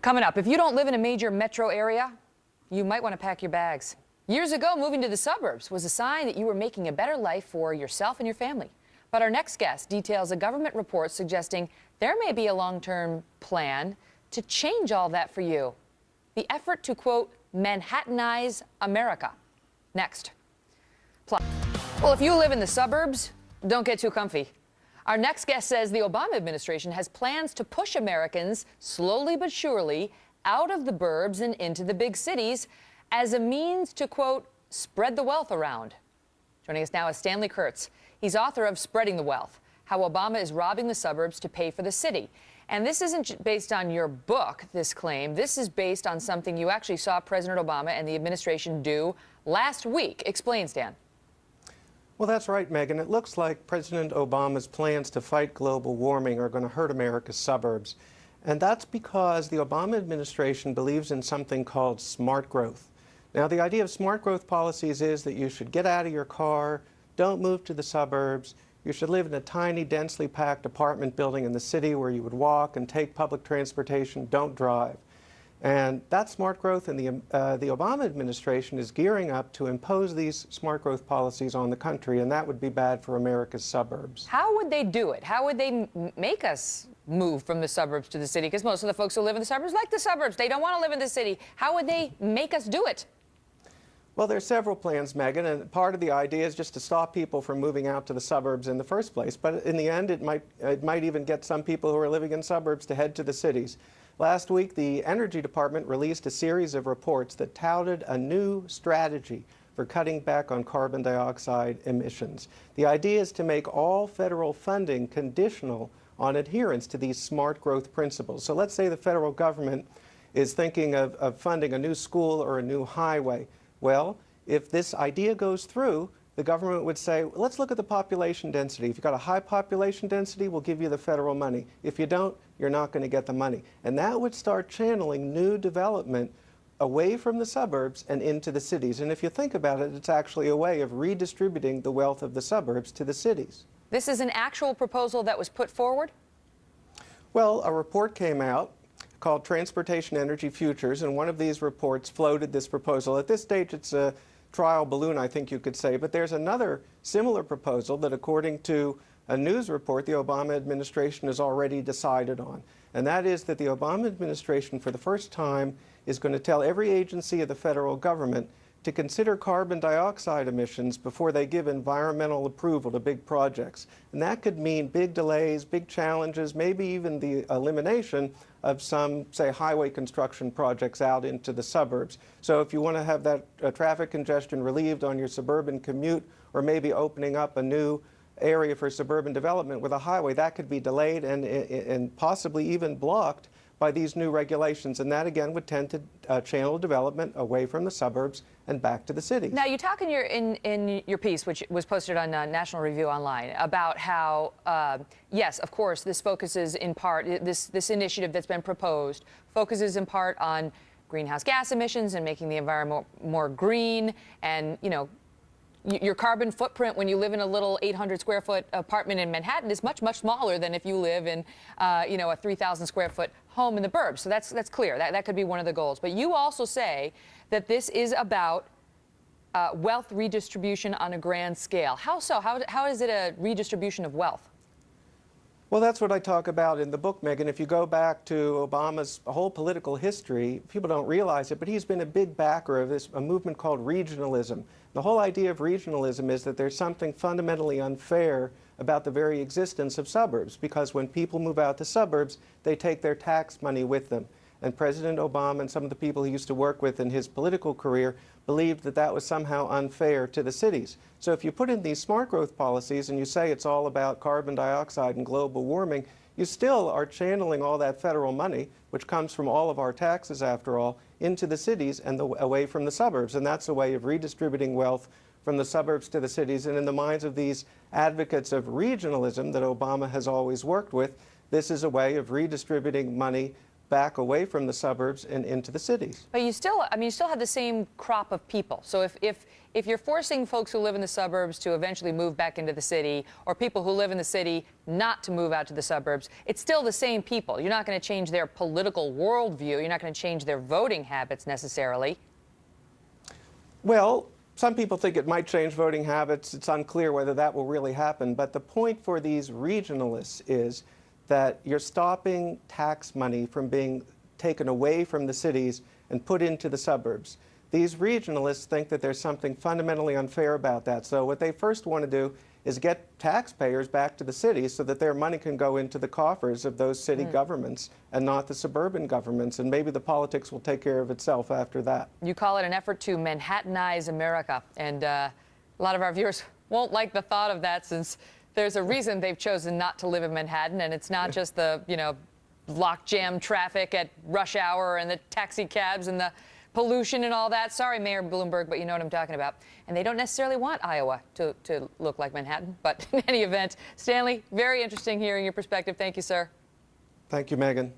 Coming up, if you don't live in a major metro area, you might want to pack your bags. Years ago, moving to the suburbs was a sign that you were making a better life for yourself and your family. But our next guest details a government report suggesting there may be a long-term plan to change all that for you. The effort to, quote, Manhattanize America. Next. Plus, well, if you live in the suburbs, don't get too comfy. Our next guest says the Obama administration has plans to push Americans slowly but surely out of the burbs and into the big cities as a means to, quote, spread the wealth around. Joining us now is Stanley Kurtz. He's author of Spreading the Wealth, How Obama is Robbing the Suburbs to Pay for the City. And this isn't based on your book, this claim. This is based on something you actually saw President Obama and the administration do last week. Explain, Stan. Well, that's right, Megan. It looks like President Obama's plans to fight global warming are going to hurt America's suburbs. And that's because the Obama administration believes in something called smart growth. Now, the idea of smart growth policies is that you should get out of your car, don't move to the suburbs, you should live in a tiny, densely packed apartment building in the city where you would walk and take public transportation, don't drive. And that smart growth, and the Obama administration is gearing up to impose these smart growth policies on the country, and that would be bad for America's suburbs. How would they do it? How would they make us move from the suburbs to the city? Because most of the folks who live in the suburbs like the suburbs. They don't want to live in the city. How would they make us do it? Well, there's several plans, Megan, and part of the idea is just to stop people from moving out to the suburbs in the first place. But in the end, it might even get some people who are living in suburbs to head to the cities. Last week, the Energy Department released a series of reports that touted a new strategy for cutting back on carbon dioxide emissions. The idea is to make all federal funding conditional on adherence to these smart growth principles. So let's say the federal government is thinking of funding a new school or a new highway. Well, if this idea goes through, the government would say, let's look at the population density. If you've got a high population density, we'll give you the federal money. If you don't, you're not going to get the money. And that would start channeling new development away from the suburbs and into the cities. And if you think about it, it's actually a way of redistributing the wealth of the suburbs to the cities. This is an actual proposal that was put forward? Well, a report came out called Transportation Energy Futures, and one of these reports floated this proposal. At this stage, it's a trial balloon, I think you could say, but there's another similar proposal that, according to a news report, the Obama administration has already decided on. And that is that the Obama administration, for the first time, is going to tell every agency of the federal government to consider carbon dioxide emissions before they give environmental approval to big projects. And that could mean big delays, big challenges, maybe even the elimination of some, say, highway construction projects out into the suburbs. So if you want to have that traffic congestion relieved on your suburban commute, or maybe opening up a new area for suburban development with a highway, that could be delayed and possibly even blocked by these new regulations, and that again would tend to channel development away from the suburbs and back to the cities. Now, you talk in your piece, which was posted on National Review Online, about how, yes, of course, this focuses in part, this initiative that's been proposed focuses in part on greenhouse gas emissions and making the environment more green, and, you know, your carbon footprint when you live in a little 800 square foot apartment in Manhattan is much, much smaller than if you live in, you know, a 3,000 square foot home in the burbs. So that's clear. That could be one of the goals. But you also say that this is about wealth redistribution on a grand scale. How so? How is it a redistribution of wealth? Well, that's what I talk about in the book, Megan. If you go back to Obama's whole political history, people don't realize it, but he's been a big backer of a movement called regionalism. The whole idea of regionalism is that there's something fundamentally unfair about the very existence of suburbs, because when people move out to suburbs, they take their tax money with them. And President Obama and some of the people he used to work with in his political career believed that that was somehow unfair to the cities. So if you put in these smart growth policies and you say it's all about carbon dioxide and global warming, you still are channeling all that federal money, which comes from all of our taxes after all, into the cities and away from the suburbs. And that's a way of redistributing wealth from the suburbs to the cities. And in the minds of these advocates of regionalism that Obama has always worked with, this is a way of redistributing money back away from the suburbs and into the cities. But you still, I mean, you still have the same crop of people. So if you're forcing folks who live in the suburbs to eventually move back into the city, or people who live in the city not to move out to the suburbs, it's still the same people. You're not going to change their political worldview. You're not going to change their voting habits necessarily. Well, some people think it might change voting habits. It's unclear whether that will really happen. But the point for these regionalists is that you're stopping tax money from being taken away from the cities and put into the suburbs. These regionalists think that there's something fundamentally unfair about that. So what they first want to do is get taxpayers back to the cities so that their money can go into the coffers of those city governments and not the suburban governments. And maybe the politics will take care of itself after that. You call it an effort to Manhattanize America. And a lot of our viewers won't like the thought of that, since there's a reason they've chosen not to live in Manhattan. And it's not just the, lockjam traffic at rush hour and the taxi cabs and the pollution and all that. Sorry, Mayor Bloomberg, but you know what I'm talking about. And they don't necessarily want Iowa to look like Manhattan. But in any event, Stanley, very interesting hearing your perspective. Thank you, sir. Thank you, Megan.